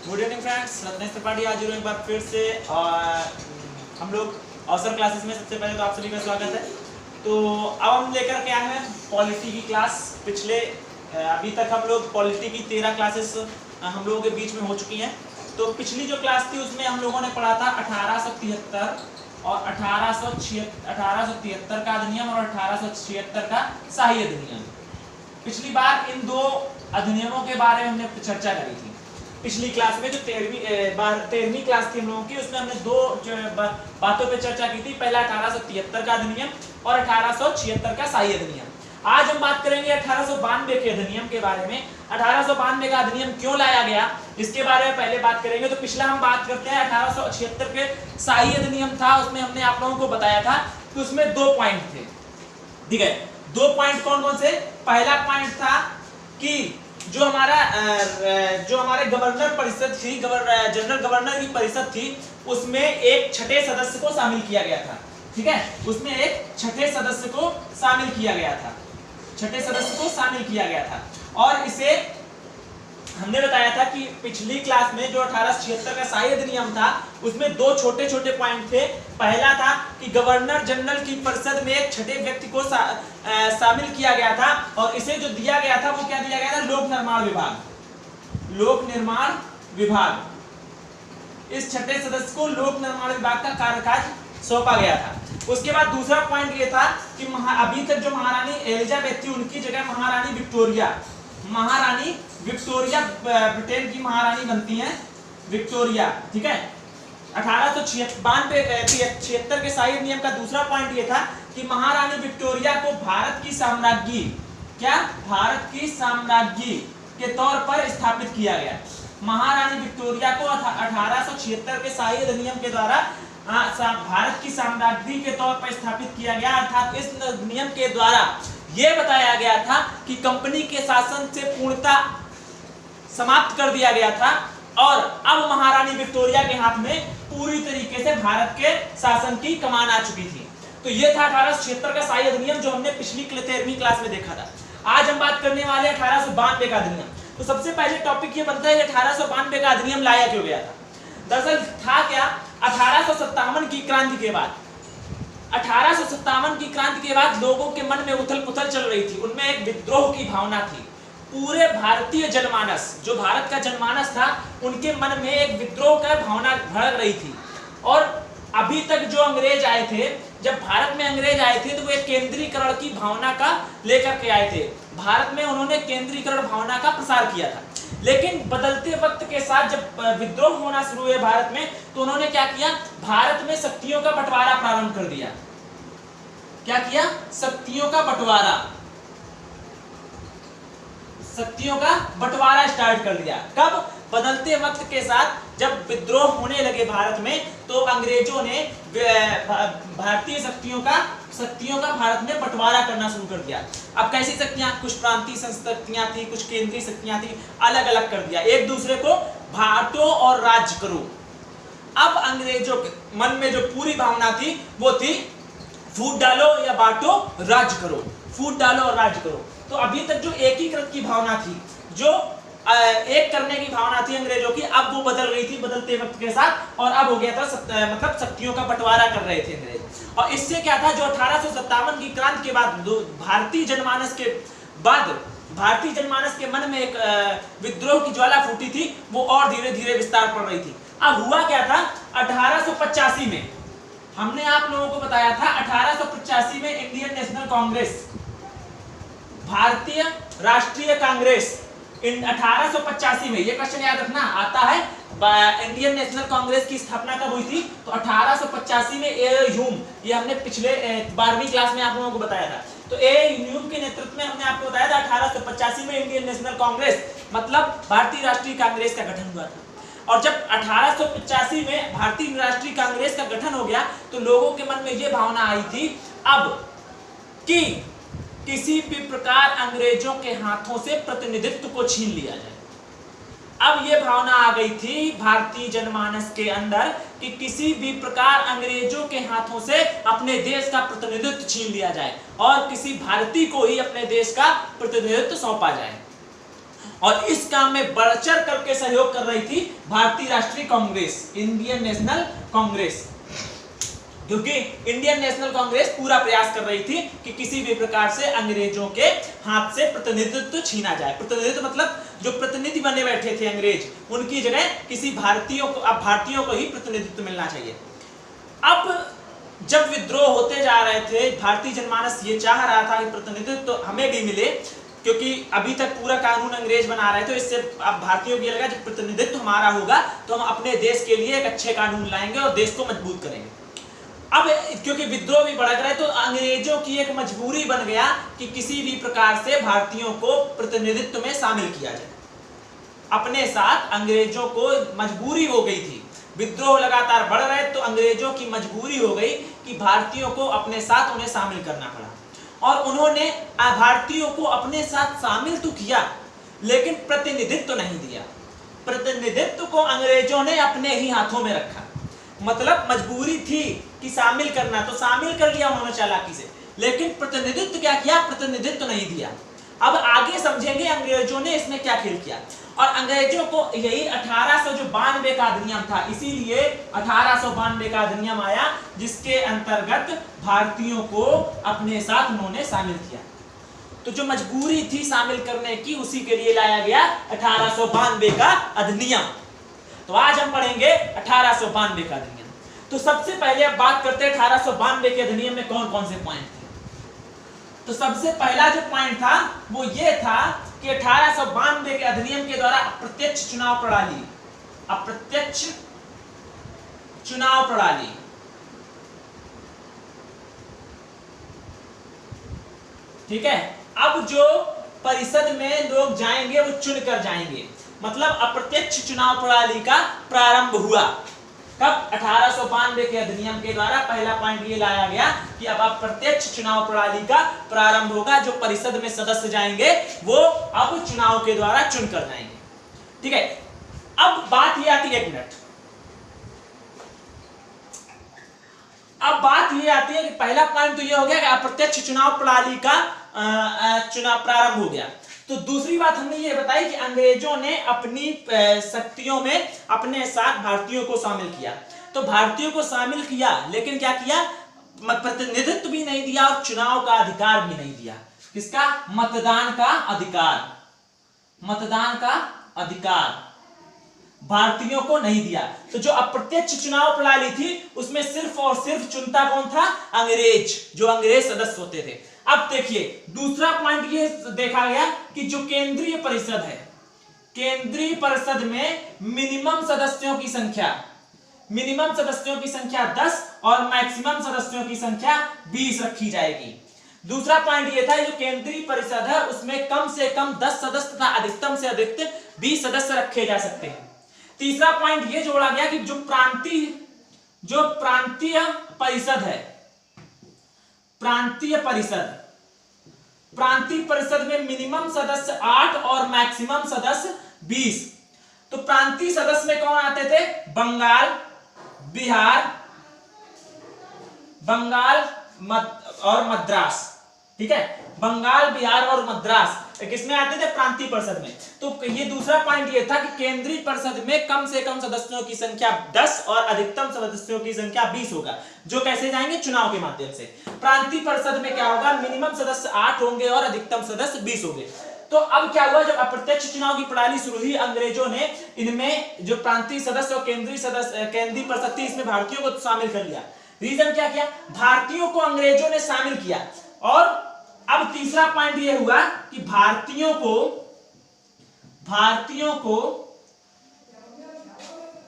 Good evening friends, Ratnesh Tripathi आज एक बार फिर से हम लोग अवसर क्लासेस में सबसे पहले तो आप सभी का स्वागत है। तो अब हम लेकर के आए हैं पॉलिटी की क्लास। पिछले अभी तक हम लोग पॉलिटी की 13 क्लासेस हम लोगों के बीच में हो चुकी हैं। तो पिछली जो क्लास थी उसमें हम लोगों ने पढ़ा था 1873 और 1873 का अधिनियम और 1876 का शाही अधिनियम। पिछली बार इन दो अधिनियमों के बारे में हमने चर्चा करी थी। पिछली क्लास में जो 13वीं क्लास थी हम लोगों की, उसमें हमने दो बातों पे चर्चा की थी। पहला 1873 का अधिनियम और 1876 का शाही अधिनियम। आज हम बात करेंगे 1892 के अधिनियम के बारे में। 1892 का अधिनियम क्यों लाया गया इसके बारे में पहले बात करेंगे। तो पिछला हम बात करते हैं 1876 के शाही अधिनियम था। उसमें हमने आप लोगों को बताया था कि उसमें 2 पॉइंट थे, ठीक है। 2 पॉइंट कौन कौन से? पहला पॉइंट था कि जो हमारे गवर्नर परिषद थी, जनरल गवर्नर की परिषद थी, उसमें एक छठे सदस्य को शामिल किया गया था, ठीक है। उसमें एक छठे सदस्य को शामिल किया गया था, छठे सदस्य को शामिल किया गया था। और इसे हमने बताया था कि पिछली क्लास में जो 1876 का शाही अधिनियम था उसमें 2 छोटे छोटे पॉइंट थे। पहला था कि गवर्नर जनरल की परिषद में एक छठे व्यक्ति को शामिल किया गया था और इसे जो दिया गया था वो क्या दिया गया था? लोक निर्माण विभाग। लोक निर्माण विभाग, इस छठे सदस्य को लोक निर्माण विभाग का कार्यकाज सौंपा गया था। उसके बाद दूसरा पॉइंट ये था कि अभी तक जो महारानी एलिजाबेथ थी उनकी जगह महारानी विक्टोरिया ब्रिटेन की महारानी बनती हैं, विक्टोरिया, ठीक है। 1876 के शाही नियम का दूसरा पॉइंट ये था कि महारानी विक्टोरिया को भारत की साम्राज्ञी के तौर पर स्थापित किया गया। महारानी विक्टोरिया को 1876 के शाही अधिनियम के द्वारा भारत की साम्राज्ञी के तौर पर स्थापित किया गया। अर्थात इस नियम के द्वारा यह बताया गया था कि कंपनी के शासन से पूर्णतः समाप्त कर दिया गया था और अब महारानी विक्टोरिया के हाथ में पूरी तरीके से भारत के शासन की कमान आ चुकी थी। तो यह था 1876 का शाही अधिनियम जो हमने पिछली 13वीं क्लास में देखा था। आज हम बात करने वाले 1892 का अधिनियम। तो सबसे पहले टॉपिक ये बनता है कि 1892 का अधिनियम लाया क्यों गया था। दरअसल था क्या, 1857 की क्रांति के बाद 1857 की क्रांति के बाद लोगों के मन में उथल पुथल चल रही थी। उनमें एक विद्रोह की भावना थी। पूरे भारतीय जनमानस, जो भारत का जनमानस था, उनके मन में एक विद्रोह का भावना भड़क रही थी। और अभी तक जो अंग्रेज आए थे, जब भारत में अंग्रेज आए थे तो वो एक केंद्रीकरण की भावना का लेकर के आए थे। भारत में उन्होंने केंद्रीकरण भावना का प्रसार किया था। लेकिन बदलते वक्त के साथ जब विद्रोह होना शुरू हुए भारत में, तो उन्होंने क्या किया? भारत में शक्तियों का बंटवारा प्रारंभ कर दिया। क्या किया? शक्तियों का बंटवारा स्टार्ट कर दिया। कब? बदलते वक्त के साथ जब विद्रोह होने लगे भारत में, तो अंग्रेजों ने भारतीय शक्तियों का भारत में बंटवारा करना शुरू कर दिया। अब कैसी शक्तियां? कुछ प्रांतीय शक्तियां थी, कुछ केंद्रीय शक्तियां थी, अलग अलग कर दिया। एक दूसरे को बांटो और राज करो। अब अंग्रेजों के मन में जो पूरी भावना थी वो थी फूट डालो या बांटो, राज करो, फूट डालो और राज करो। तो अभी तक जो एकीकृत की भावना थी, जो एक करने की भावना थी अंग्रेजों की, अब वो बदल रही थी बदलते वक्त के साथ। और अब हो गया था मतलब शक्तियों का बंटवारा कर रहे थे अंग्रेज। और इससे क्या था, जो 1857 की क्रांति के बाद भारतीय जनमानस के मन में एक विद्रोह की ज्वाला फूटी थी, वो और धीरे धीरे विस्तार पड़ रही थी। अब हुआ क्या था, 1885 में हमने आप लोगों को बताया था 1885 में इंडियन नेशनल कांग्रेस, भारतीय राष्ट्रीय कांग्रेस, 1885 में, ये क्वेश्चन याद रखना आता है, इंडियन नेशनल कांग्रेस की स्थापना कब हुई थी? तो 1885 में ए ह्यूम, ये हमने पिछले 12वीं क्लास में आप लोगों को बताया था। तो ए ह्यूम के नेतृत्व में हमने आपको बताया था 1885 में इंडियन नेशनल कांग्रेस मतलब भारतीय राष्ट्रीय कांग्रेस का गठन हुआ था। और जब 1885 में भारतीय राष्ट्रीय कांग्रेस का गठन हो गया, तो लोगों के मन में यह भावना आई थी अब कि किसी भी प्रकार अंग्रेजों के हाथों से प्रतिनिधित्व को छीन लिया जाए। अब यह भावना आ गई थी भारतीय जनमानस के अंदर कि किसी भी प्रकार अंग्रेजों के हाथों से अपने देश का प्रतिनिधित्व छीन लिया जाए और किसी भारतीय को ही अपने देश का प्रतिनिधित्व सौंपा जाए। और इस काम में बढ़ चढ़ करके सहयोग कर रही थी भारतीय राष्ट्रीय कांग्रेस, इंडियन नेशनल कांग्रेस, क्योंकि इंडियन नेशनल कांग्रेस पूरा प्रयास कर रही थी कि किसी भी प्रकार से अंग्रेजों के हाथ से प्रतिनिधित्व छीना जाए। प्रतिनिधित्व मतलब जो प्रतिनिधि बने बैठे थे अंग्रेज, उनकी जगह किसी भारतीयों को, अब भारतीयों को ही प्रतिनिधित्व मिलना चाहिए। अब जब विद्रोह होते जा रहे थे, भारतीय जनमानस ये चाह रहा था कि प्रतिनिधित्व तो हमें भी मिले, क्योंकि अभी तक पूरा कानून अंग्रेज बना रहे थे। इससे अब भारतीयों को ये लगा जब प्रतिनिधित्व हमारा होगा तो हम अपने देश के लिए एक अच्छे कानून लाएंगे और देश को मजबूत करेंगे। अब क्योंकि विद्रोह भी भड़क रहे तो अंग्रेजों की एक मजबूरी बन गया कि किसी भी प्रकार से भारतीयों को प्रतिनिधित्व में शामिल किया जाए। अपने साथ अंग्रेजों को मजबूरी हो गई थी, विद्रोह लगातार बढ़ रहे तो अंग्रेजों की मजबूरी हो गई कि भारतीयों को अपने साथ उन्हें शामिल करना पड़ा। और उन्होंने भारतीयों को अपने साथ शामिल तो किया लेकिन प्रतिनिधित्व तो नहीं दिया। प्रतिनिधित्व को अंग्रेजों ने अपने ही हाथों में रखा। मतलब मजबूरी थी कि शामिल करना, तो शामिल कर लिया उन्होंने चालाकी से, लेकिन प्रतिनिधित्व क्या किया? प्रतिनिधित्व नहीं दिया। अब आगे समझेंगे अंग्रेजों ने इसमें क्या खेल किया। और अंग्रेजों को यही 1892 का अधिनियम था, इसीलिए 1892 का अधिनियम आया जिसके अंतर्गत भारतीयों को अपने साथ उन्होंने शामिल किया। तो जो मजबूरी थी शामिल करने की, उसी के लिए लाया गया 1892 का अधिनियम। तो आज हम पढ़ेंगे 1892 का अधिनियम। तो सबसे पहले अब बात करते हैं 1892 के अधिनियम में कौन कौन से पॉइंट थे। तो सबसे पहला जो पॉइंट था वो ये था कि 1892 के अधिनियम के द्वारा अप्रत्यक्ष चुनाव प्रणाली, अप्रत्यक्ष चुनाव प्रणाली, ठीक है। अब जो परिषद में लोग जाएंगे वो चुनकर जाएंगे, मतलब अप्रत्यक्ष चुनाव प्रणाली का प्रारंभ हुआ। कब? 1892 के अधिनियम के द्वारा पहला पॉइंट ये लाया गया कि अब अप्रत्यक्ष चुनाव प्रणाली का प्रारंभ होगा। जो परिषद में सदस्य जाएंगे वो अब चुनाव के द्वारा चुनकर जाएंगे, ठीक है। अब बात ये आती है, एक मिनट, अब बात ये आती है कि पहला पॉइंट तो ये हो गया कि अप्रत्यक्ष चुनाव प्रणाली का चुनाव प्रारंभ हो गया। तो दूसरी बात हमने ये बताई कि अंग्रेजों ने अपनी शक्तियों में अपने साथ भारतीयों को शामिल किया। तो भारतीयों को शामिल किया लेकिन क्या किया? प्रतिनिधित्व भी नहीं दिया और चुनाव का अधिकार भी नहीं दिया। किसका? मतदान का अधिकार, मतदान का अधिकार भारतीयों को नहीं दिया। तो जो अप्रत्यक्ष चुनाव प्रणाली थी उसमें सिर्फ और सिर्फ चुनता कौन था? अंग्रेज, जो अंग्रेज सदस्य होते थे। अब देखिए दूसरा पॉइंट ये देखा गया कि जो केंद्रीय परिषद है, केंद्रीय परिषद में मिनिमम सदस्यों की संख्या, मिनिमम सदस्यों की संख्या 10 और मैक्सिमम सदस्यों की संख्या 20 रखी जाएगी। दूसरा पॉइंट ये था जो केंद्रीय परिषद है उसमें कम से कम 10 सदस्य तथा अधिकतम से अधिक 20 सदस्य रखे जा सकते हैं। तीसरा पॉइंट ये जोड़ा गया कि जो प्रांतीय परिषद है, प्रांतीय परिषद में मिनिमम सदस्य 8 और मैक्सिमम सदस्य 20। तो प्रांतीय सदस्य में कौन आते थे? बंगाल, बिहार, और मद्रास, ठीक है। बंगाल, बिहार और मद्रास किसमें आते थे? प्रांतीय परिषद में। तो ये दूसरा पॉइंट ये था कि केंद्रीय परिषद में कम से कम सदस्यों की संख्या 10 और अधिकतम सदस्यों की संख्या 20 होगा, जो कैसे जाएंगे? चुनाव के माध्यम से। प्रांतीय परिषद में क्या होगा? मिनिमम सदस्य 8 होंगे और अधिकतम सदस्य 20 होंगे। तो अब क्या हुआ? जब अप्रत्यक्ष चुनाव की प्रणाली शुरू हुई, अंग्रेजों ने इनमें जो प्रांतीय सदस्य और केंद्रीय परिषद थी इसमें भारतीयों को शामिल कर लिया। रीजन क्या किया? भारतीयों को अंग्रेजों ने शामिल किया। और अब तीसरा पॉइंट यह हुआ कि भारतीयों को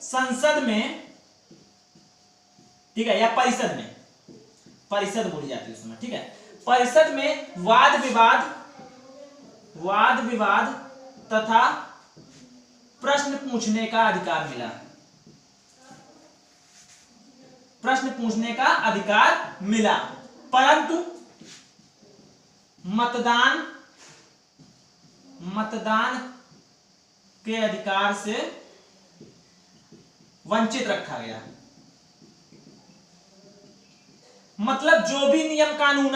संसद में, ठीक है, या परिषद बोली जाती है उसमें, ठीक है, परिषद में वाद विवाद तथा प्रश्न पूछने का अधिकार मिला, प्रश्न पूछने का अधिकार मिला। परंतु मतदान के अधिकार से वंचित रखा गया। मतलब जो भी नियम कानून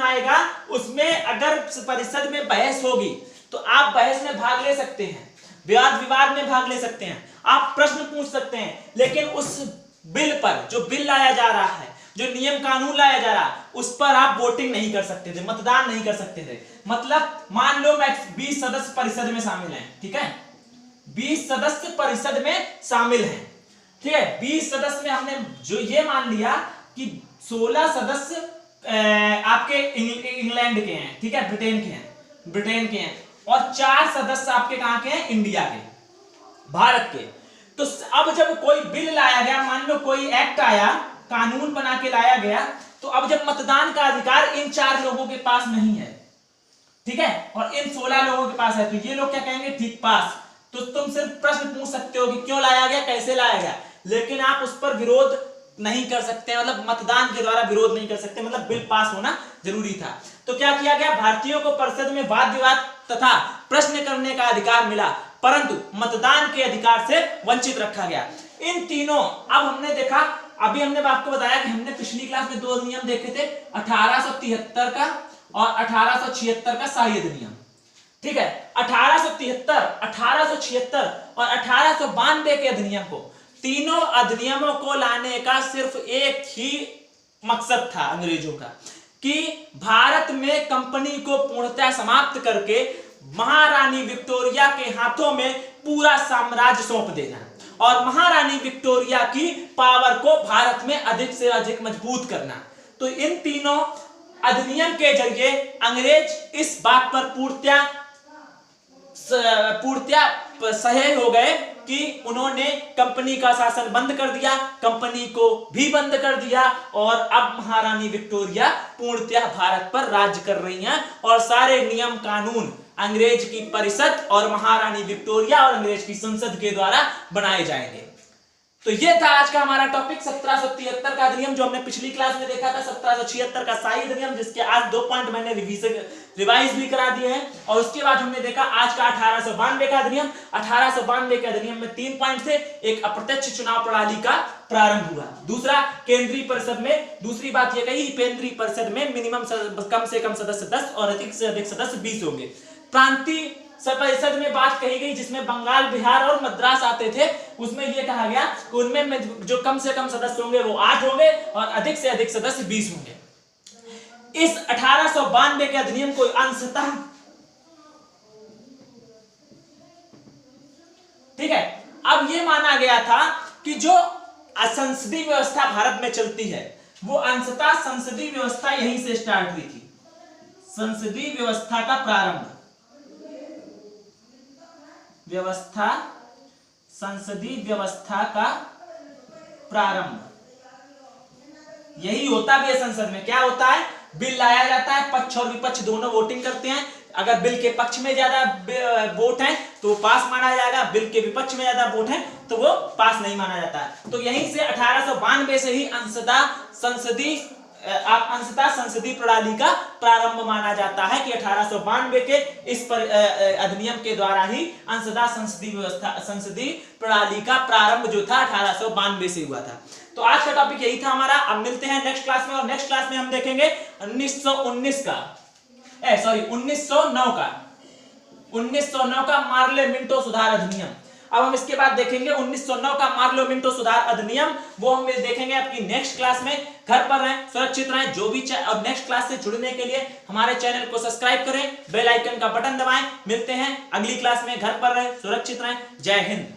आएगा उसमें अगर परिषद में बहस होगी तो तो आप बहस में भाग ले सकते हैं, वाद विवाद में भाग ले सकते हैं, आप प्रश्न पूछ सकते हैं, लेकिन उस बिल पर, जो बिल लाया जा रहा है, जो नियम कानून लाया जा रहा, उस पर आप वोटिंग नहीं कर सकते थे, मतदान नहीं कर सकते थे। मतलब मान लो मैं 20 सदस्य परिषद में शामिल हैं, ठीक है, 20 सदस्य परिषद में शामिल हैं, ठीक है, 20 सदस्य में हमने जो ये मान लिया कि 16 सदस्य आपके इंग्लैंड के हैं, ठीक है, ब्रिटेन के हैं, और 4 सदस्य आपके कहां के हैं, इंडिया के, भारत के। तो अब जब कोई बिल लाया गया, मान लो कोई एक्ट आया, कानून बना के लाया गया, तो अब जब मतदान का अधिकार इन 4 लोगों के पास नहीं है, ठीक है, और इन 16 लोगों के पास है, तो ये लोग क्या कहेंगे, ठीक पास। तो तुम सिर्फ प्रश्न पूछ सकते हो कि क्यों लाया गया, कैसे लाया गया, लेकिन आप उस पर विरोध नहीं कर सकते, मतलब मतदान के द्वारा विरोध नहीं कर सकते, मतलब बिल पास होना जरूरी था। तो क्या किया गया, भारतीयों को परिषद में वाद विवाद तथा प्रश्न करने का अधिकार मिला, परंतु मतदान के अधिकार से वंचित रखा गया। इन तीनों, अब हमने देखा, अभी हमने आपको बताया कि हमने पिछली क्लास में 2 अधिनियम देखे थे, 1873 का और 1876 का सहायक अधिनियम, ठीक है। 1873, 1876 और 1892 के अधिनियम को, तीनों अधिनियमों को लाने का सिर्फ एक ही मकसद था अंग्रेजों का, कि भारत में कंपनी को पूर्णतः समाप्त करके महारानी विक्टोरिया के हाथों में पूरा साम्राज्य सौंप देना और महारानी विक्टोरिया की पावर को भारत में अधिक से अधिक मजबूत करना। तो इन तीनों अधिनियम के जरिए अंग्रेज इस बात पर पूर्णतया सहे हो गए कि उन्होंने कंपनी का शासन बंद कर दिया, कंपनी को भी बंद कर दिया, और अब महारानी विक्टोरिया पूर्णतया भारत पर राज्य कर रही हैं और सारे नियम कानून अंग्रेज की परिषद और महारानी विक्टोरिया और अंग्रेज की संसद के द्वारा बनाए जाएंगे। तो ये था आज का हमारा टॉपिक 1773 का अधिनियम, जो हमने पिछली क्लास में देखा था 1776 का शाही अधिनियम, जिसके आज 2 पॉइंट मैंने रिवाइज भी करा दिए हैं, और उसके बाद हमने देखा आज का 1892 का अधिनियम। 1892 के अधिनियम में 3 पॉइंट थे, एक अप्रत्यक्ष चुनाव प्रणाली का प्रारंभ हुआ, दूसरा केंद्रीय परिषद में, दूसरी बात यह कही केंद्रीय परिषद में मिनिमम कम से कम सदस्य 10 और अधिक से अधिक सदस्य 20 होंगे। प्रांतीय परिषद में बात कही गई जिसमें बंगाल, बिहार और मद्रास आते थे, उसमें यह कहा गया कि उनमें जो कम से कम सदस्य होंगे वो 8 होंगे और अधिक से अधिक सदस्य 20 होंगे। इस 1892 के अधिनियम को अंशतः, ठीक है, अब यह माना गया था कि जो संसदीय व्यवस्था भारत में चलती है वो अंशतः संसदीय व्यवस्था यहीं से स्टार्ट हुई थी। संसदीय व्यवस्था का प्रारंभ, संसदीय व्यवस्था का प्रारंभ यही होता भी है। संसद में क्या होता है, बिल लाया जाता है, पक्ष और विपक्ष दोनों वोटिंग करते हैं, अगर बिल के पक्ष में ज्यादा वोट हैं तो पास माना जाएगा, बिल के विपक्ष में ज्यादा वोट हैं तो वो पास नहीं माना जाता। तो यहीं से 1892 से ही अंशतः संसदीय प्रणाली का प्रारंभ माना जाता है कि 1892 के इस अधिनियम के द्वारा ही अंशतः संसदीय प्रणाली का प्रारंभ जो था 1892 से हुआ था। तो आज का टॉपिक यही था हमारा। अब मिलते हैं नेक्स्ट क्लास में, और नेक्स्ट क्लास में हम देखेंगे 1909 का मार्ले मिंटो सुधार अधिनियम। अब हम इसके बाद देखेंगे 1909 का मार्ले मिंटो सुधार अधिनियम, वो हम देखेंगे आपकी नेक्स्ट क्लास में। घर पर रहें, सुरक्षित रहें, जो भी और नेक्स्ट क्लास से जुड़ने के लिए हमारे चैनल को सब्सक्राइब करें, बेल आइकन का बटन दबाएं। मिलते हैं अगली क्लास में, घर पर रहें, सुरक्षित रहें। जय हिंद।